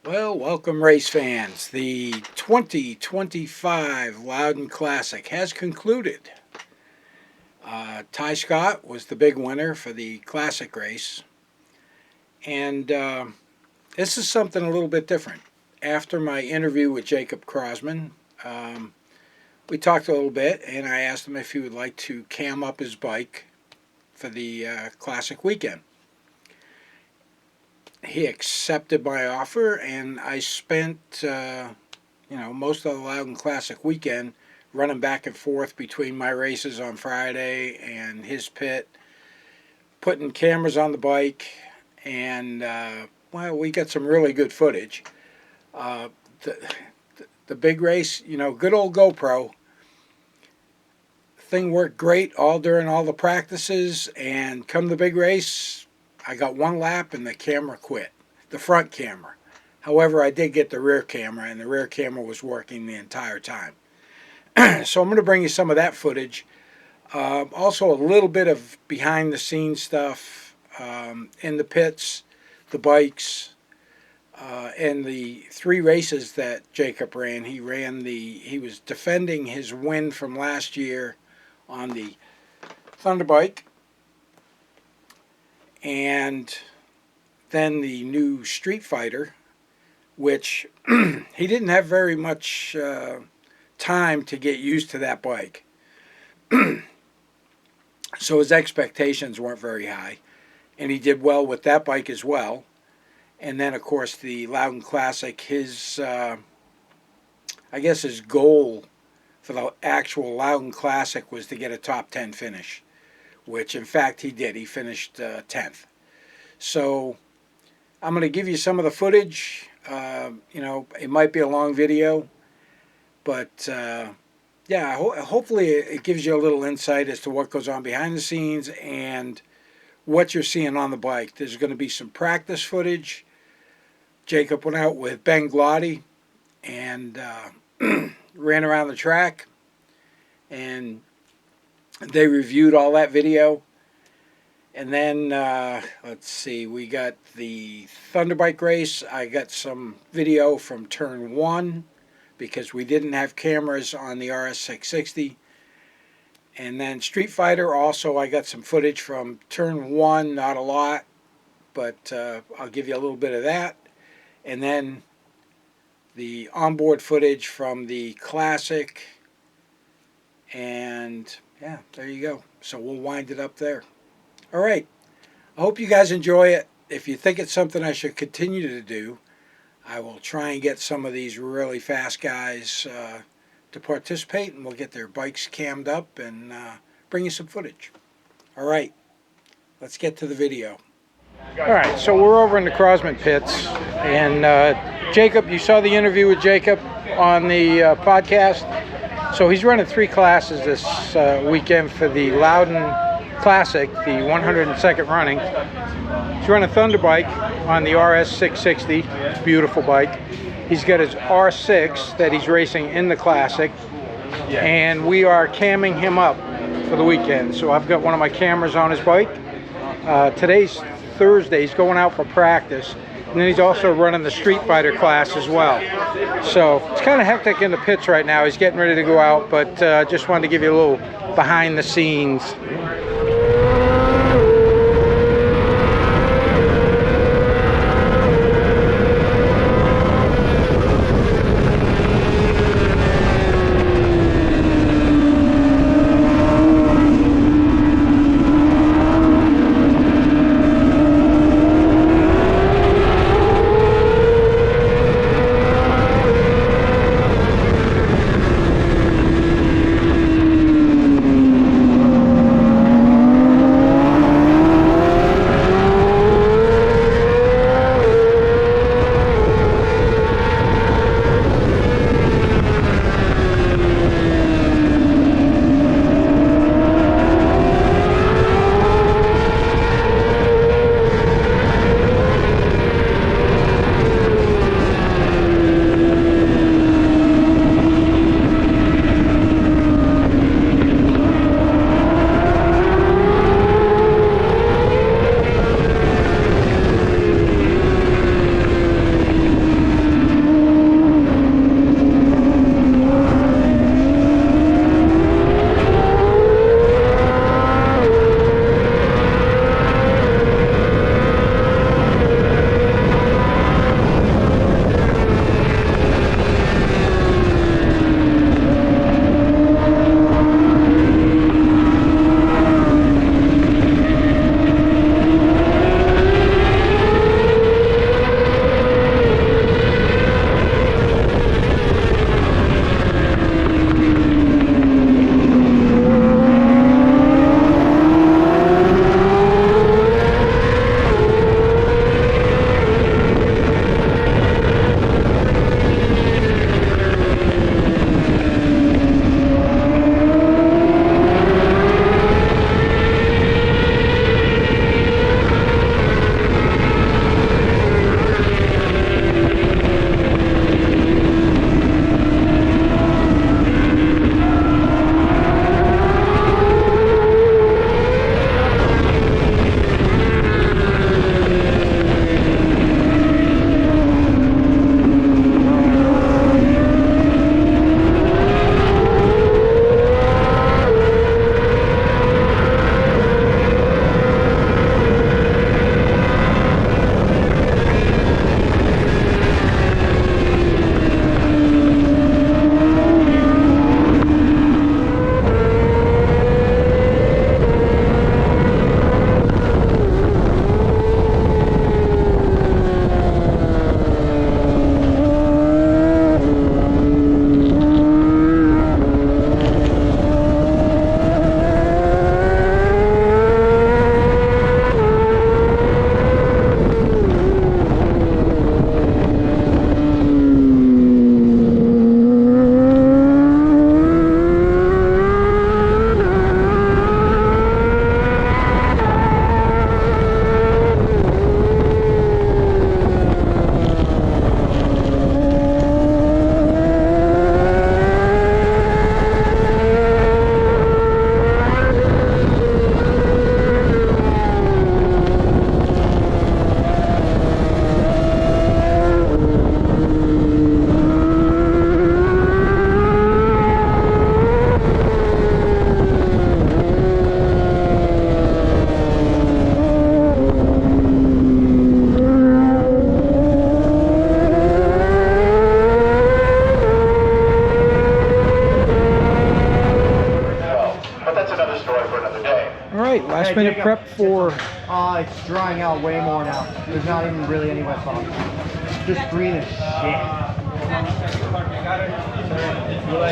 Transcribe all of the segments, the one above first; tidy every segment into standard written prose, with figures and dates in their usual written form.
Well, welcome race fans. The 2025 Loudon Classic has concluded. Ty Scott was the big winner for the Classic race. And this is something a little bit different. After my interview with Jacob Crossman, we talked a little bit, and I asked him if he would like to cam up his bike for the Classic weekend. He accepted my offer, and I spent most of the Loudon Classic weekend running back and forth between my races on Friday and his pit, putting cameras on the bike, and we got some really good footage. The big race, good old GoPro thing worked great during all the practices, and come the big race, I got one lap and the camera quit, the front camera. However, I did get the rear camera, and the rear camera was working the entire time. So I'm going to bring you some of that footage. Also a little bit of behind the scenes stuff in the pits, the bikes, and the three races that Jacob ran. He was defending his win from last year on the Thunder bike, and then the new Street Fighter, which he didn't have very much time to get used to that bike. So his expectations weren't very high, and he did well with that bike as well. And then, of course, the Loudon Classic, his goal for the actual Loudon Classic was to get a top 10 finish, which in fact he did. He finished 10th. So I'm going to give you some of the footage. It might be a long video, but hopefully it gives you a little insight as to what goes on behind the scenes and what you're seeing on the bike. There's going to be some practice footage. Jacob went out with Ben Glotty and ran around the track, and they reviewed all that video. And then, let's see, we got the Thunderbike race. I got some video from turn 1 because we didn't have cameras on the RS660. And then Street Fighter, also I got some footage from turn 1, not a lot, but I'll give you a little bit of that. And then the onboard footage from the Classic. And yeah, there you go. So we'll wind it up there. All right. I hope you guys enjoy it. If you think it's something I should continue to do, I will try and get some of these really fast guys to participate, and we'll get their bikes cammed up and bring you some footage. All right. Let's get to the video. All right. So we're over in the Crossman pits, and Jacob, you saw the interview with Jacob on the podcast. So he's running 3 classes this weekend for the Loudon Classic, the 102nd running. He's running a Thunder bike on the RS660. It's a beautiful bike. He's got his R6 that he's racing in the Classic, and we are camming him up for the weekend. So I've got one of my cameras on his bike. Today's Thursday. He's going out for practice, and then he's also running the Street Fighter class as well. So it's kind of hectic in the pits right now. He's getting ready to go out, but just wanted to give you a little behind the scenes. last minute Jacob. prep for... It's drying out way more now. There's not even really any wet spots. Just green as shit.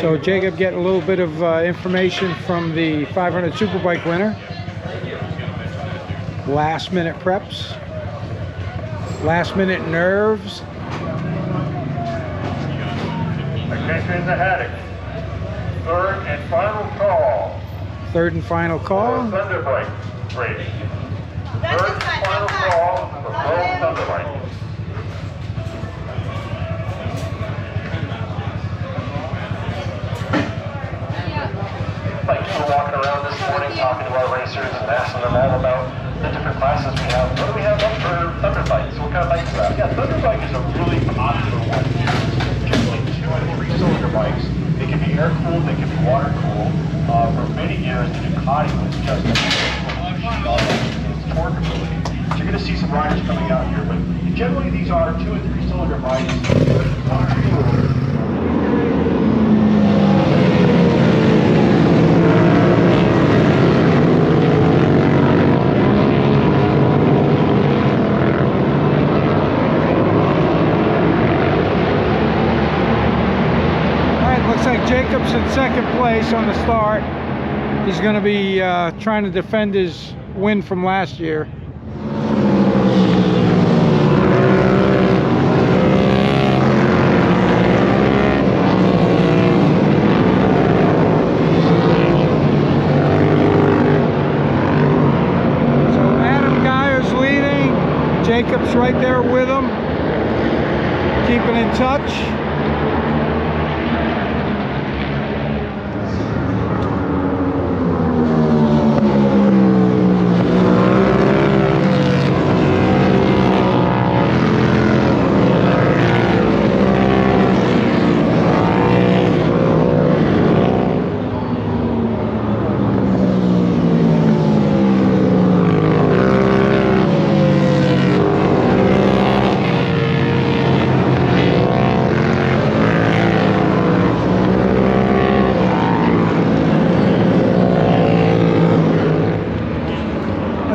So Jacob getting a little bit of information from the 500 Superbike winner. Last minute preps. Last minute nerves. Attention in the haddock. Third and final call. Third and final call. Thunderbike race. Third and final call for Pro Thunderbike. Like you were walking around this morning talking to our racers and asking them all about the different classes we have. What do we have up for Thunderbikes? What kind of bikes do we have? Yeah, Thunderbike is a really popular one. Generally 2 and 3 cylinder bikes. They can be air cooled, they can be water cooled. For many years, the Ducati was just its torque ability. So you're going to see some riders coming out here, but generally these are 2 and 3 cylinder bikes. Jacob's in second place on the start. He's going to be trying to defend his win from last year. So Adam Geyer's leading. Jacob's right there with him, keeping in touch.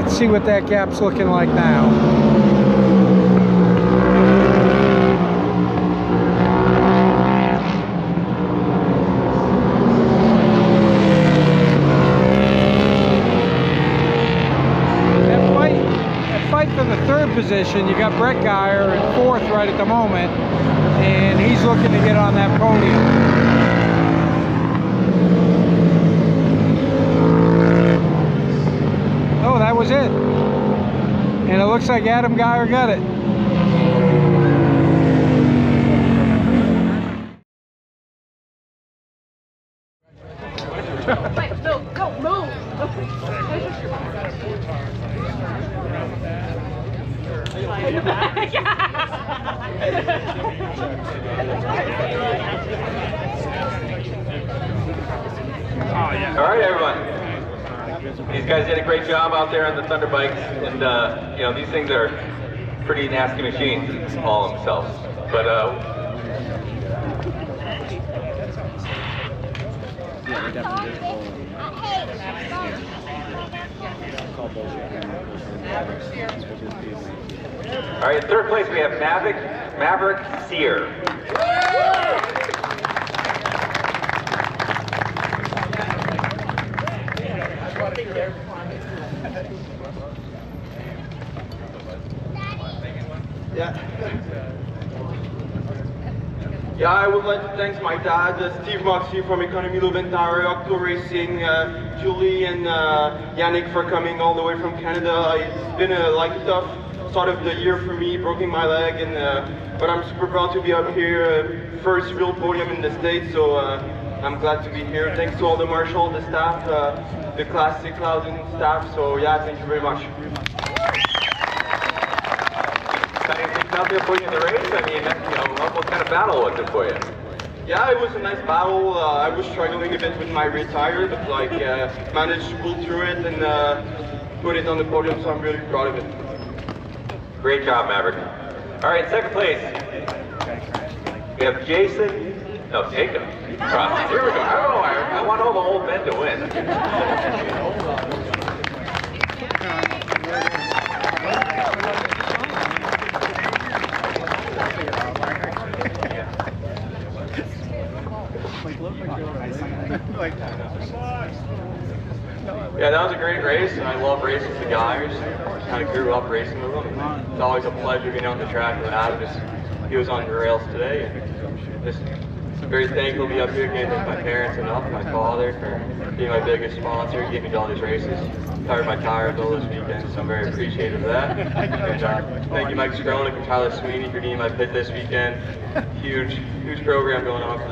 See what that gap's looking like now. That fight for the third position, you got Brett Geyer in fourth right at the moment, and he's looking to get on that podium. Oh, that was it. And it looks like Adam Geyer got it. Wait, no, don't move. All right, everyone. These guys did a great job out there on the Thunder bikes, and you know, these things are pretty nasty machines all themselves. But all right, in third place we have Maverick Sear. Yeah, I would like to thank my dad, Steve Moxie from Economy Louventire, Octo Racing, Julie and Yannick for coming all the way from Canada. It's been a tough start of the year for me, broken my leg, and but I'm super proud to be up here, first real podium in the States, so I'm glad to be here. Thanks to all the marshal, the staff, the Classic Loudon staff, so yeah, thank you very much. Out there for you in the race? I mean, you know, what kind of battle was it for you? Yeah, it was a nice battle. I was struggling a bit with my rear tire, but managed to pull through it and put it on the podium, so I'm really proud of it. Great job, Maverick. All right, second place. We have Jacob Crossman. Here we go. Oh, I want all the old men to win. Yeah, that was a great race, and I love racing with the guys. Kind of grew up racing with them. It's always a pleasure being on the track with Adam. He was on the rails today, and just very thankful to be up here again. Thank my parents enough, my father for being my biggest sponsor. He gave me to all these races. Covered my tire bill this weekend, so I'm very appreciative of that. And thank you, Mike Skronik and Tyler Sweeney, for being my pit this weekend. Huge program going on for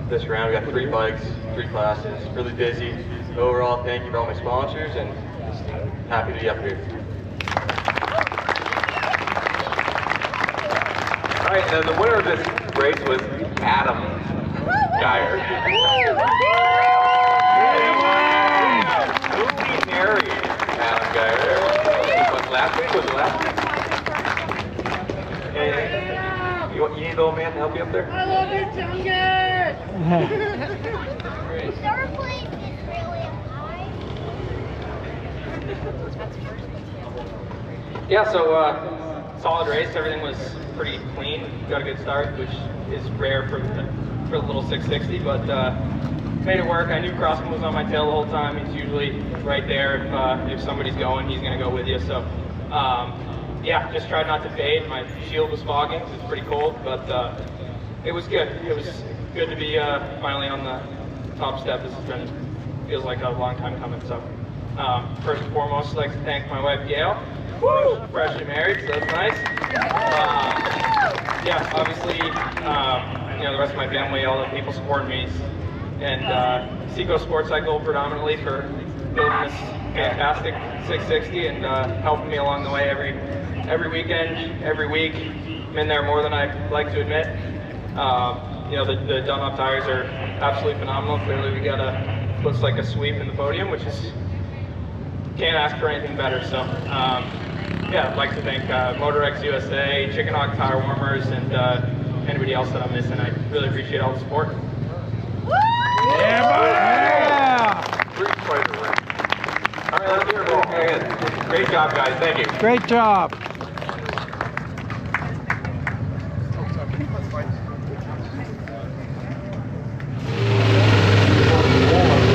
this round. We got 3 bikes, 3 classes, really busy. So overall, thank you for all my sponsors, and happy to be up here. All right, the winner of this race was Adam Geyer. Newly married Adam Geyer. Was it last week? And you need the old man to help you up there? I love it, Junker! Third place is really high. Yeah, so solid race. Everything was pretty clean. Got a good start, which is rare for the little 660, but made it work. I knew Crossman was on my tail the whole time. He's usually right there. If somebody's going, he's going to go with you. So yeah, just tried not to fade. My shield was fogging. It was pretty cold, but it was good. It was good to be finally on the top step. This has been, feels like a long time coming. So first and foremost, I'd like to thank my wife Gail. Woo! Freshly married, so that's nice. Yeah, obviously, you know, the rest of my family, all the people supporting me, and Seco Sports Cycle predominantly for building this fantastic 660 and helping me along the way every weekend, every week. I'm in there more than I like to admit. You know, the Dunlop tires are absolutely phenomenal. Clearly, we got looks like a sweep in the podium, which is, can't ask for anything better. So, yeah, I'd like to thank MotorX USA, Chicken Hawk Tire Warmers, and anybody else that I'm missing. I really appreciate all the support. Yeah, buddy! Great fight to win. All right, let's hear it. Great job, guys. Thank you. Great job.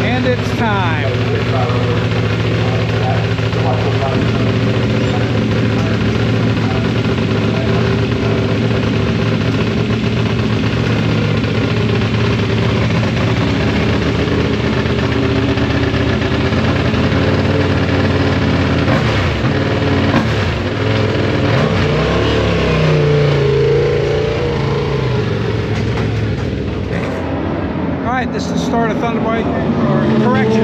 And it's time. All right, this is the start of Thunderbike, or correction.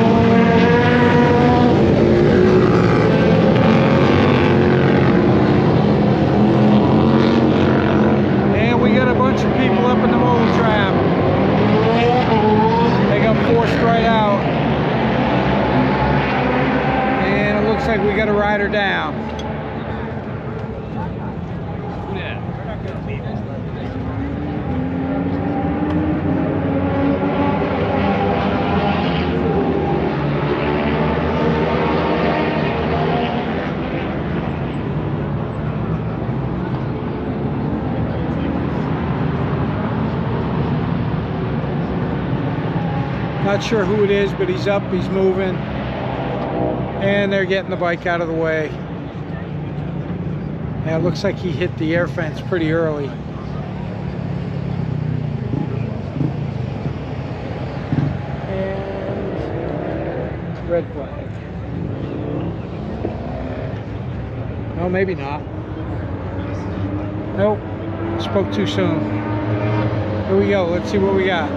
And we got a bunch of people up in the mobile trap. They got forced right out. And it looks like we got a rider down. Not sure who it is, but he's up, he's moving, and they're getting the bike out of the way. Yeah, it looks like he hit the air fence pretty early. And red flag. No, maybe not. Nope, spoke too soon. Here we go, let's see what we got.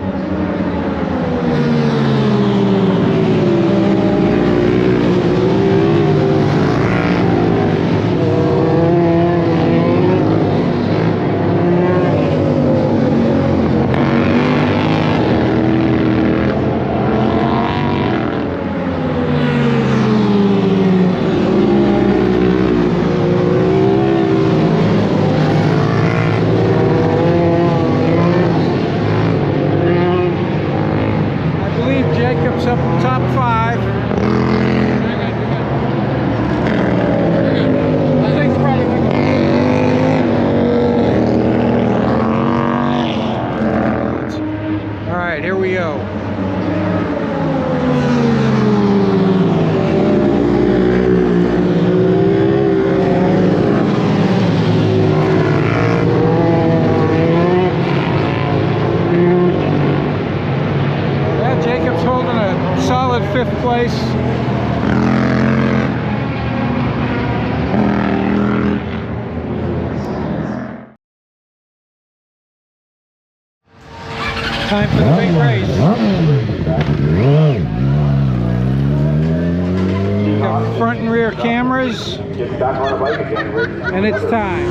I Time for the big race. Got front and rear cameras, and it's time.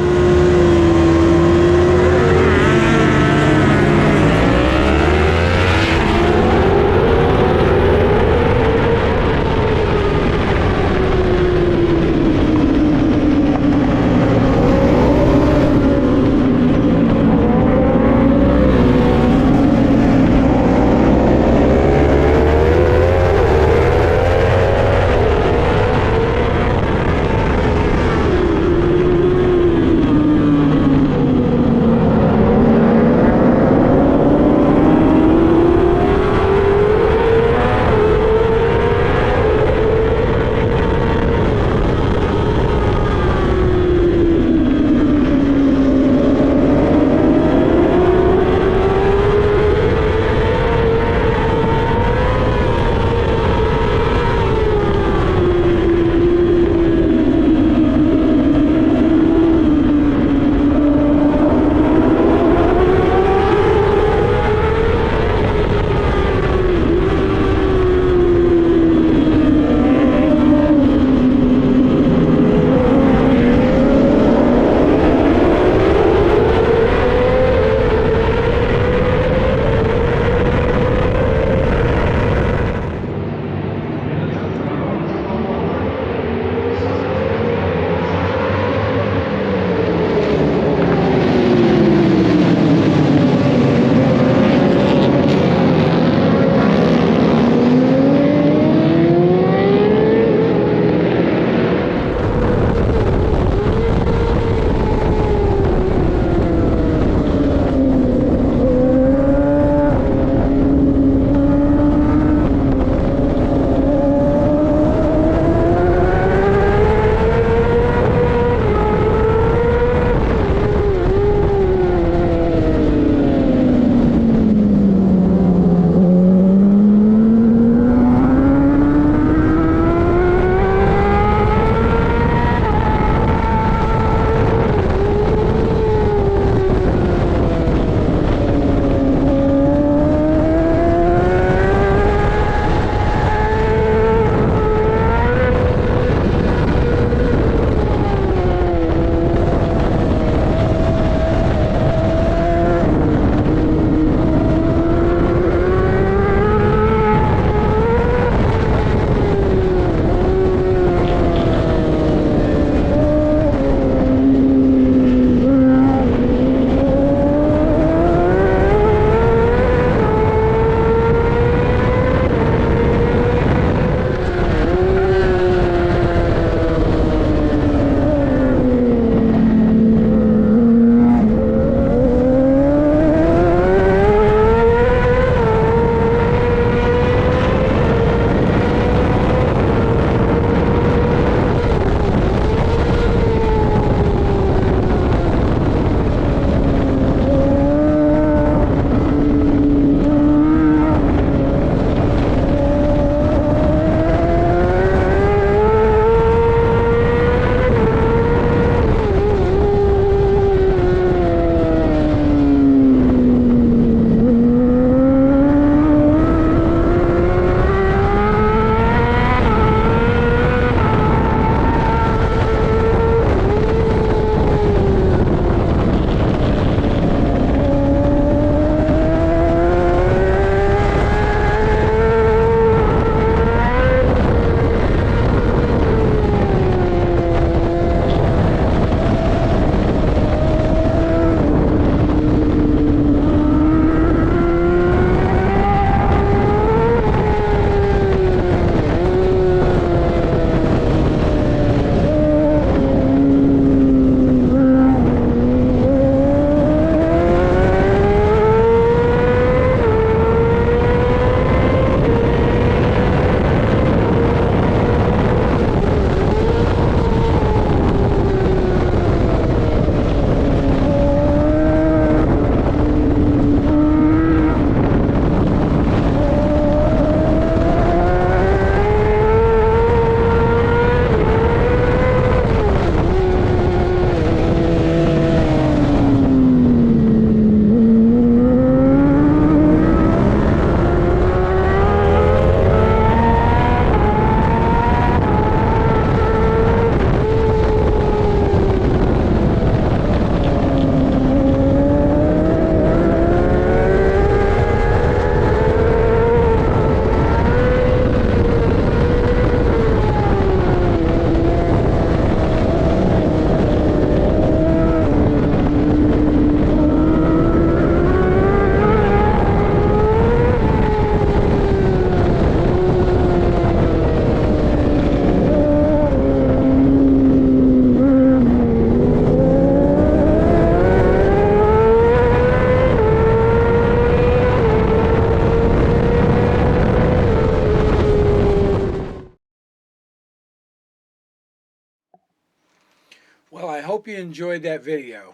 hope you enjoyed that video.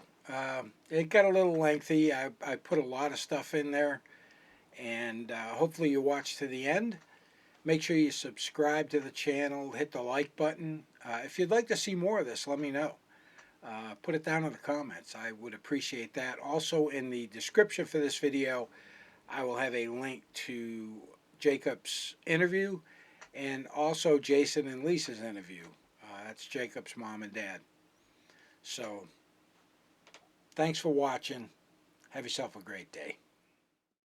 It got a little lengthy. I put a lot of stuff in there, and hopefully you watch to the end. Make sure you subscribe to the channel, hit the like button. If you'd like to see more of this, let me know. Put it down in the comments. I would appreciate that. Also, in the description for this video, I will have a link to Jacob's interview and also Jason and Lisa's interview. That's Jacob's mom and dad. So, thanks for watching. Have yourself a great day.